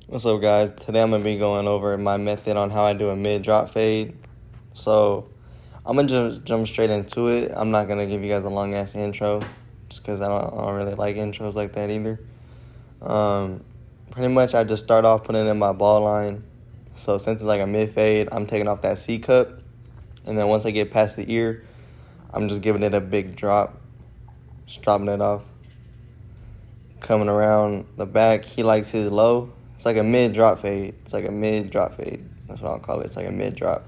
What's up, guys? Today I'm gonna be going over my method on how I do a mid drop fade. So I'm gonna just jump straight into it. I'm not gonna give you guys a long ass intro, just because I don't really like intros like that either. Pretty much I just start off putting in my ball line. So since it's like a mid fade, I'm taking off that C cup, and then once I get past the ear, I'm just giving it a big drop, just dropping it off. Coming around the back, he likes his low. It's like a mid drop fade. That's what I'll call it. It's like a mid drop.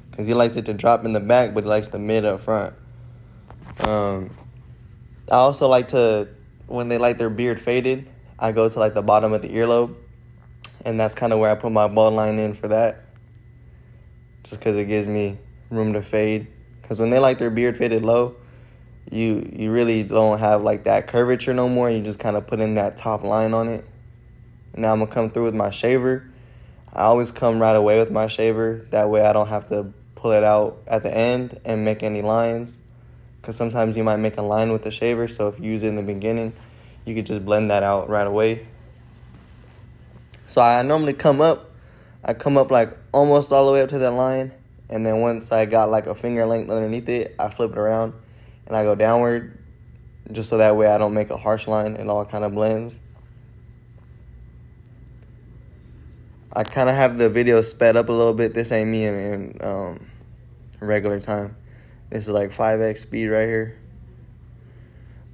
Because he likes it to drop in the back, but he likes the mid up front. I also like to, when they like their beard faded, I go to like the bottom of the earlobe. And that's kind of where I put my ball line in for that. Just because it gives me room to fade. Because when they like their beard faded low, you really don't have like that curvature no more. You just kind of put in that top line on it. Now I'm going to come through with my shaver. I always come right away with my shaver. That way I don't have to pull it out at the end and make any lines. Because sometimes you might make a line with the shaver. So if you use it in the beginning, you could just blend that out right away. So I normally come up like almost all the way up to that line. And then once I got like a finger length underneath it, I flip it around and I go downward. Just so that way I don't make a harsh line. It all kind of blends. I kind of have the video sped up a little bit. This ain't me in regular time. This is like 5x speed right here.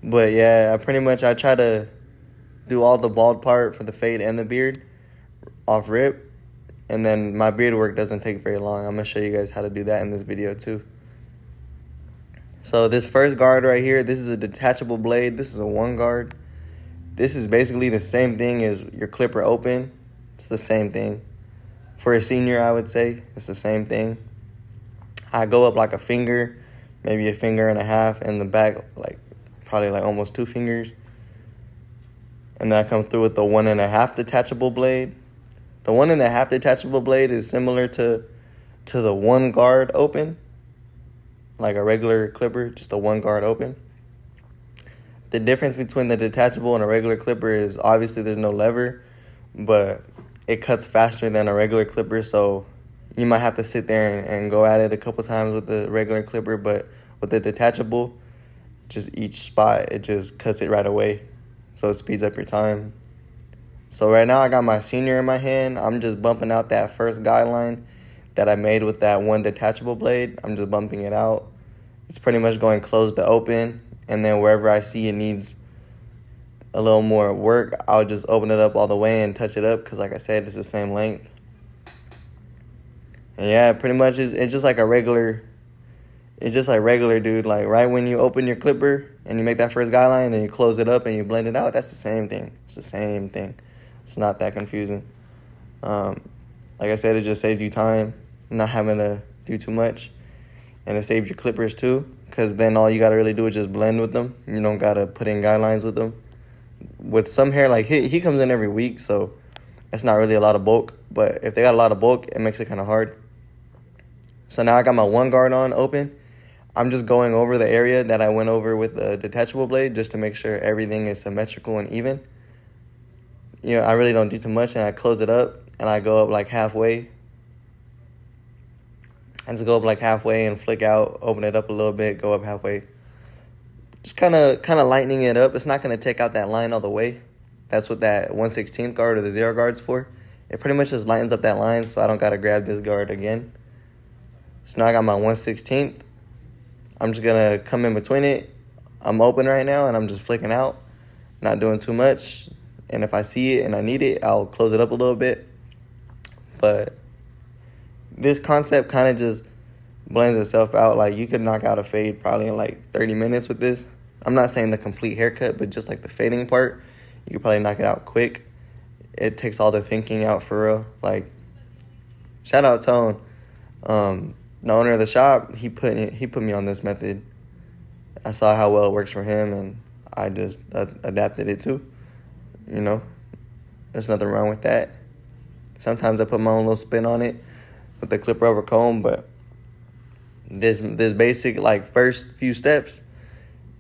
But yeah, I try to do all the bald part for the fade and the beard off rip. And then my beard work doesn't take very long. I'm going to show you guys how to do that in this video too. So this first guard right here, this is a detachable blade. This is a one guard. This is basically the same thing as your clipper open. It's the same thing. For a senior, I would say, it's the same thing. I go up like a finger, maybe a finger and a half, in the back, like probably like almost 2 fingers. And then I come through with the 1.5 detachable blade. The 1.5 detachable blade is similar to the one guard open, like a regular clipper, just a one guard open. The difference between the detachable and a regular clipper is obviously there's no lever, but it cuts faster than a regular clipper, so you might have to sit there and go at it a couple times with the regular clipper, but with the detachable, just each spot, it just cuts it right away, so it speeds up your time. So right now I got my senior in my hand. I'm just bumping out that first guideline that I made with that one detachable blade. I'm just bumping it out. It's pretty much going close to open, and then wherever I see it needs a little more work, I'll just open it up all the way and touch it up, because like I said, it's the same length. And yeah, pretty much it's just like regular, dude. Like right when you open your clipper and you make that first guideline and then you close it up and you blend it out, that's the same thing. It's the same thing. It's not that confusing. Like I said, it just saves you time, not having to do too much. And it saves your clippers too, because then all you got to really do is just blend with them. You don't got to put in guidelines with them. With some hair, like he comes in every week, so that's not really a lot of bulk. But if they got a lot of bulk, it makes it kind of hard. So now I got my one guard on open. I'm just going over the area that I went over with the detachable blade just to make sure everything is symmetrical and even. You know, I really don't do too much, and I close it up and I go up like halfway. I just go up like halfway and flick out, open it up a little bit, go up halfway. Just kind of lightening it up. It's not going to take out that line all the way. That's what that 1/16 guard or the 0 guard's for. It pretty much just lightens up that line, so I don't got to grab this guard again. So now I got my 1/16. I'm just going to come in between it. I'm open right now, and I'm just flicking out, not doing too much. And if I see it and I need it, I'll close it up a little bit. But this concept kind of just blends itself out. Like, you could knock out a fade probably in like 30 minutes with this. I'm not saying the complete haircut, but just like the fading part, you could probably knock it out quick. It takes all the thinking out for real. Like, shout out Tone, the owner of the shop. He put me on this method. I saw how well it works for him, and I just adapted it too. You know, there's nothing wrong with that. Sometimes I put my own little spin on it with the clip rubber comb, but this basic like first few steps,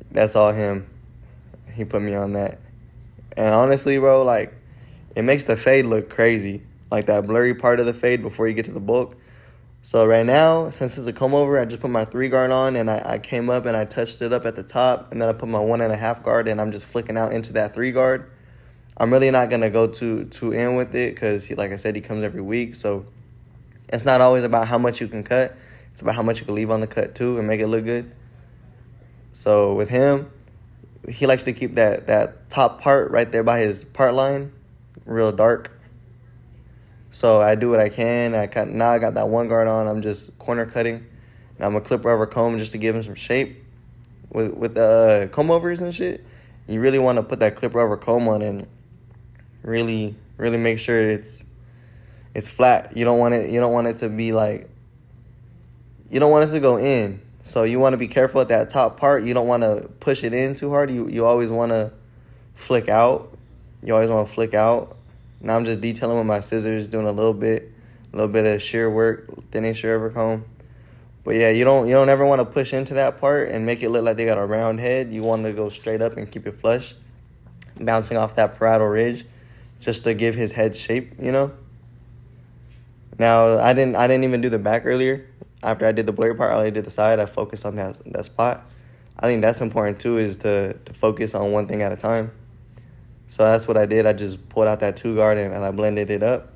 that's all him. He put me on that. And honestly, bro, like it makes the fade look crazy. Like that blurry part of the fade before you get to the bulk. So right now, since it's a comb over, I just put my 3 guard on, and I came up and I touched it up at the top, and then I put my 1.5 guard, and I'm just flicking out into that 3 guard. I'm really not going to go too in with it because, like I said, he comes every week. So it's not always about how much you can cut. It's about how much you can leave on the cut too and make it look good. So with him, he likes to keep that top part right there by his part line real dark. So I do what I can. Now I got that 1 guard on. I'm just corner cutting. Now I'm a clip rubber comb just to give him some shape. With the comb overs and shit, you really want to put that clip rubber comb on and really make sure it's flat. You don't want it to be like, you don't want it to go in. So you want to be careful at that top part. You don't want to push it in too hard. You always want to flick out. You always want to flick out. Now I'm just detailing with my scissors, doing a little bit of shear work, thinning shear rubber comb. But yeah, you don't ever want to push into that part and make it look like they got a round head. You want to go straight up and keep it flush, bouncing off that parietal ridge, just to give his head shape, you know. Now I didn't even do the back earlier. After I did the blurry part, I only did the side. I focused on that spot. I think that's important too, is to focus on one thing at a time. So that's what I did. I just pulled out that 2 guard and I blended it up.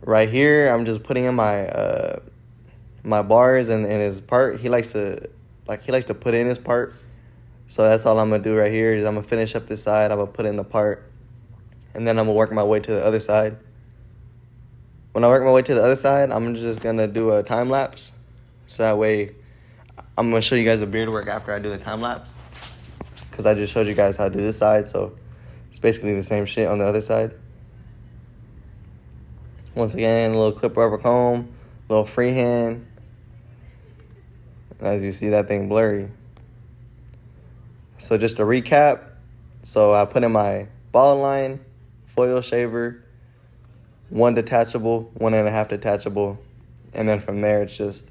Right here, I'm just putting in my my bars and his part. He likes to put in his part. So that's all I'm gonna do right here. Is I'm gonna finish up this side. I'm gonna put in the part, and then I'm gonna work my way to the other side. When I work my way to the other side, I'm just gonna do a time lapse. So that way, I'm gonna show you guys the beard work after I do the time lapse. Because I just showed you guys how to do this side, so it's basically the same shit on the other side. Once again, a little clip rubber comb, a little freehand. As you see, that thing blurry. So just to recap, so I put in my ball line, foil shaver, 1 detachable, 1.5 detachable, and then from there it's just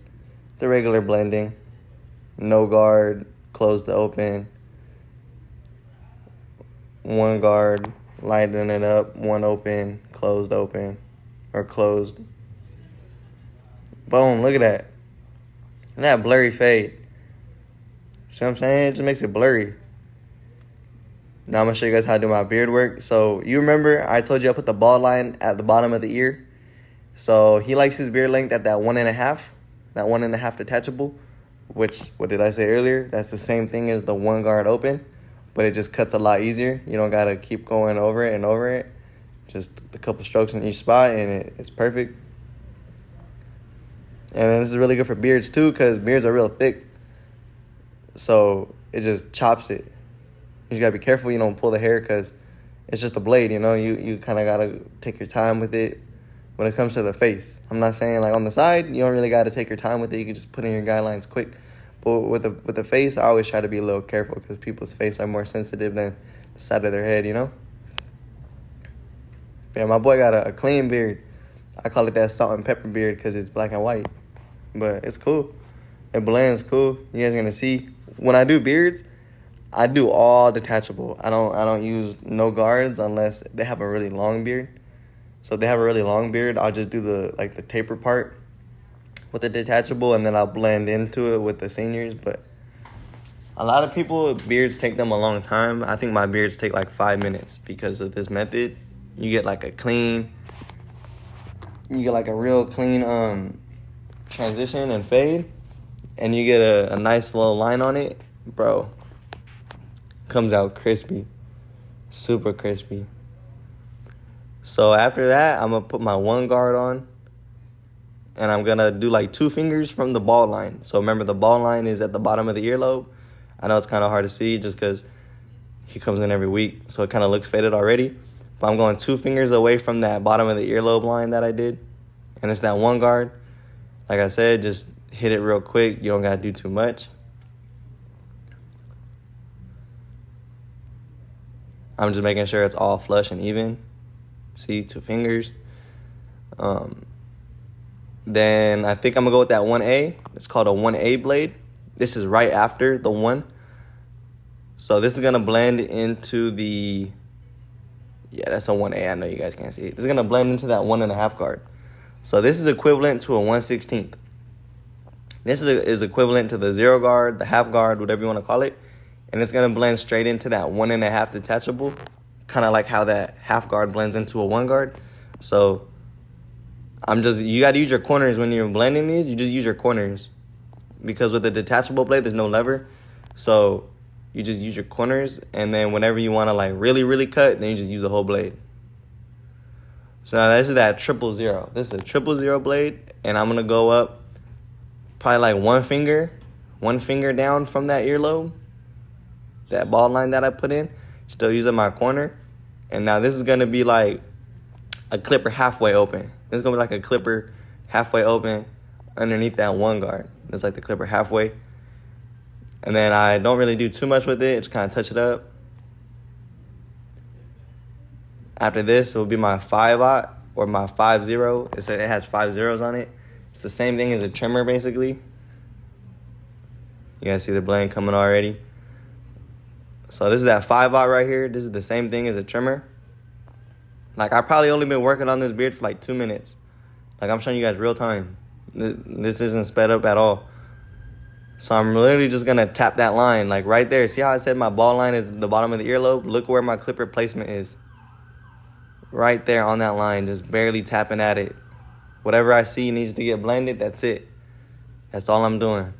the regular blending. No guard, close to open. 1 guard, lighten it up, 1 open, or closed. Boom, look at that. And that blurry fade. See what I'm saying? It just makes it blurry. Now I'm going to show you guys how to do my beard work. So you remember I told you I put the ball line at the bottom of the ear. So he likes his beard length at that 1.5, that 1.5 detachable, which, what did I say earlier? That's the same thing as the 1 guard open. But it just cuts a lot easier. You don't got to keep going over it and over it. Just a couple strokes in each spot, and it's perfect. And then this is really good for beards, too, because beards are real thick. So it just chops it. You just got to be careful you don't pull the hair because it's just a blade, you know. You kind of got to take your time with it when it comes to the face. I'm not saying, like, on the side, you don't really got to take your time with it. You can just put in your guidelines quick. But with the face, I always try to be a little careful because people's face are more sensitive than the side of their head, you know? Yeah, my boy got a clean beard. I call it that salt and pepper beard because it's black and white. But it's cool. It blends cool. You guys are going to see. When I do beards, I do all detachable. I don't use no guards unless they have a really long beard. So if they have a really long beard, I'll just do the taper part with the detachable, and then I'll blend into it with the seniors. But a lot of people, beards take them a long time. I think my beards take like 5 minutes because of this method. You get like a real clean transition and fade, and you get a nice little line on it, bro. Comes out crispy, super crispy. So after that, I'm gonna put my 1 guard on. And I'm going to do like 2 fingers from the ball line. So remember, the ball line is at the bottom of the earlobe. I know it's kind of hard to see just because he comes in every week. So it kind of looks faded already. But I'm going 2 fingers away from that bottom of the earlobe line that I did. And it's that 1 guard. Like I said, just hit it real quick. You don't got to do too much. I'm just making sure it's all flush and even. See, 2 fingers. Then I think I'm going to go with that 1A. It's called a 1A blade. This is right after the 1. So this is going to blend into the Yeah, that's a 1A. I know you guys can't see it. This is going to blend into that 1.5 guard. So this is equivalent to a 1/16. This is equivalent to the 0 guard, the half guard, whatever you want to call it. And it's going to blend straight into that 1.5 detachable, kind of like how that half guard blends into a 1 guard. So you got to use your corners when you're blending these. You just use your corners, because with the detachable blade, there's no lever. So you just use your corners, and then whenever you want to like really, really cut, then you just use the whole blade. So now this is that 000. This is a 000 blade, and I'm going to go up probably like one finger down from that earlobe, that bald line that I put in, still using my corner. And now this is going to be like a clipper halfway open. This is going to be like a clipper halfway open underneath that 1 guard. It's like the clipper halfway. And then I don't really do too much with it. Just kind of touch it up. After this, it will be my 5/0 or my 5/0. It has 5 zeros on it. It's the same thing as a trimmer, basically. You guys see the blend coming already. So this is that 5/0 right here. This is the same thing as a trimmer. Like, I probably only been working on this beard for like 2 minutes. Like, I'm showing you guys real time. This isn't sped up at all. So I'm literally just going to tap that line, like right there. See how I said my ball line is the bottom of the earlobe? Look where my clipper placement is. Right there on that line, just barely tapping at it. Whatever I see needs to get blended, that's it. That's all I'm doing.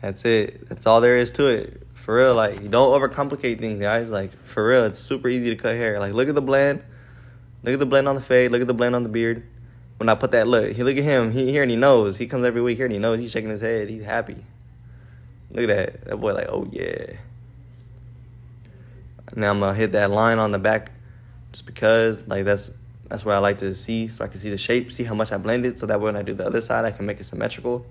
That's it. That's all there is to it. For real, like, you don't overcomplicate things, guys. Like, for real, it's super easy to cut hair. Like, look at the blend. Look at the blend on the fade. Look at the blend on the beard. When I put that, look at him. He here and he knows. He comes every week here and he knows. He's shaking his head. He's happy. Look at that. That boy like, oh, yeah. Now I'm going to hit that line on the back just because, like, that's where I like to see, so I can see the shape, see how much I blended, so that when I do the other side, I can make it symmetrical.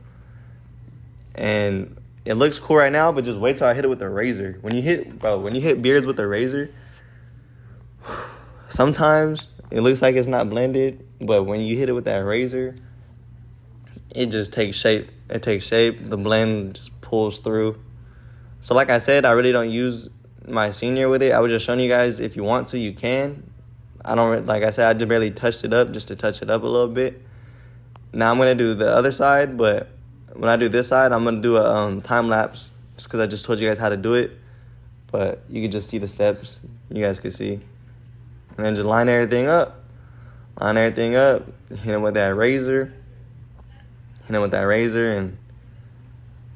And it looks cool right now, but just wait till I hit it with the razor. When you hit beards with the razor, sometimes it looks like it's not blended, but when you hit it with that razor, it just takes shape. It takes shape. The blend just pulls through. So like I said, I really don't use my senior with it. I was just showing you guys, if you want to, you can. I don't, like I said, I just barely touched it up just to touch it up a little bit. Now I'm going to do the other side, but when I do this side, I'm going to do a time lapse just because I just told you guys how to do it. But you can just see the steps. You guys can see. And then just line everything up. Line everything up. Hit him with that razor. Hit him with that razor, and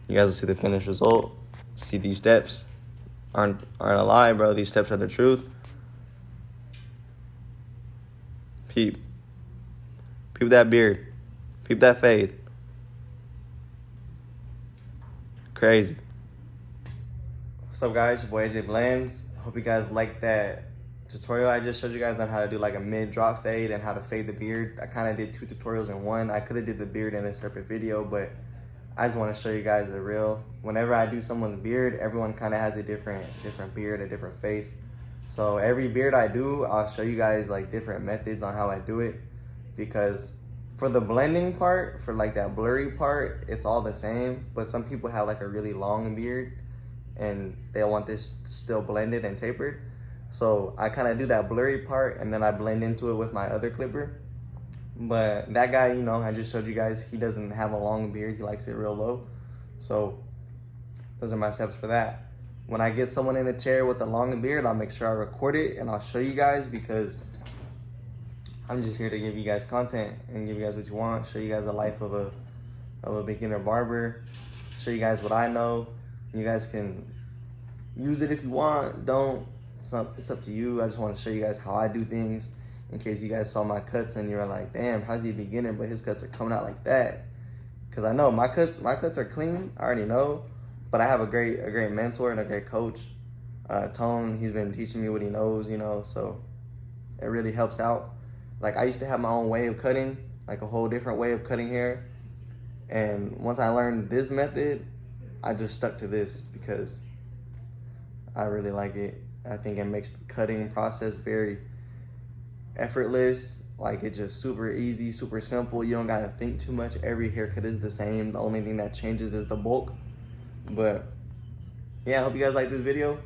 you guys will see the finished result. See, these steps aren't a lie, bro. These steps are the truth. Peep that beard. Peep that fade. Crazy. What's up, guys? Your boy AJ Blends. Hope you guys liked that tutorial I just showed you guys on how to do like a mid-drop fade and how to fade the beard. I kind of did 2 tutorials in one. I could have did the beard in a separate video, but I just want to show you guys the real. Whenever I do someone's beard, everyone kind of has a different beard, a different face. So every beard I do, I'll show you guys like different methods on how I do it, because for the blending part, for like that blurry part, it's all the same. But some people have like a really long beard and they want this still blended and tapered. So I kind of do that blurry part and then I blend into it with my other clipper. But that guy, you know, I just showed you guys, he doesn't have a long beard. He likes it real low. So those are my steps for that. When I get someone in a chair with a long beard, I'll make sure I record it and I'll show you guys, because I'm just here to give you guys content and give you guys what you want, show you guys the life of a beginner barber, show you guys what I know. You guys can use it if you want, don't. It's up to you. I just want to show you guys how I do things, in case you guys saw my cuts and you're like, damn, how's he a beginner, but his cuts are coming out like that? Because I know my cuts are clean. I already know, but I have a great mentor and a great coach, Tone. He's been teaching me what he knows, you know, so it really helps out. Like, I used to have my own way of cutting, like a whole different way of cutting hair, and once I learned this method, I just stuck to this because I really like it. I think it makes the cutting process very effortless. Like, it's just super easy, super simple. You don't gotta think too much. Every haircut is the same. The only thing that changes is the bulk. But yeah, I hope you guys like this video.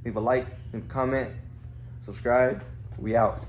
Leave a like, leave a comment, subscribe. We out.